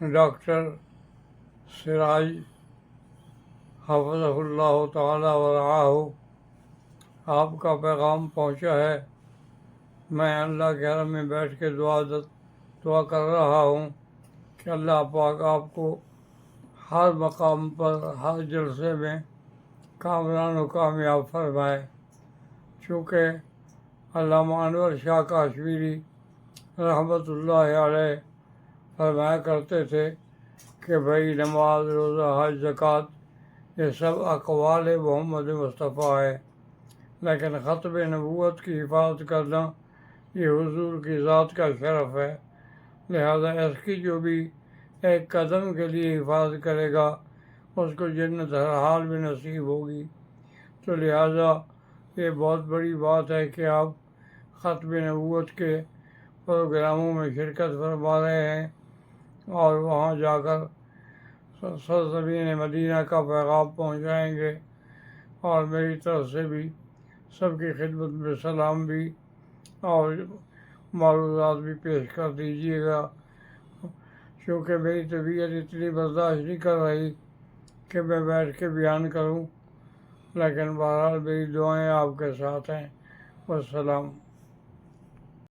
Doctor سراج حفظہ اللہ تعالی ورعاہ، آپ کا پیغام پہنچا ہے۔ میں اللہ کے حرم میں بیٹھ کے دعا کر رہا ہوں کہ اللہ پاک آپ کو ہر مقام پر، ہر جلسے میں کامران و کامیاب فرمائے۔ چونکہ علامہ انور شاہ کاشمیری رحمۃ اللہ علیہ فرمایا کرتے تھے کہ بھائی نماز، روزہ، حج، زکوٰۃ یہ سب اقوال محمد مصطفیٰ ہے، لیکن ختم نبوت کی حفاظت کرنا یہ حضور کی ذات کا شرف ہے۔ لہذا اس کی جو بھی ایک قدم کے لیے حفاظت کرے گا اس کو جنت ہر حال میں نصیب ہوگی۔ تو لہذا یہ بہت بڑی بات ہے کہ آپ ختم نبوت کے پروگراموں میں شرکت فرما رہے ہیں اور وہاں جا کر سرزمین مدینہ کا پیغام پہنچائیں گے، اور میری طرف سے بھی سب کی خدمت میں سلام بھی اور معروضات بھی پیش کر دیجیے گا۔ چونکہ میری طبیعت اتنی برداشت نہیں کر رہی کہ میں بیٹھ کے بیان کروں، لیکن بہرحال میری دعائیں آپ کے ساتھ ہیں۔ والسلام۔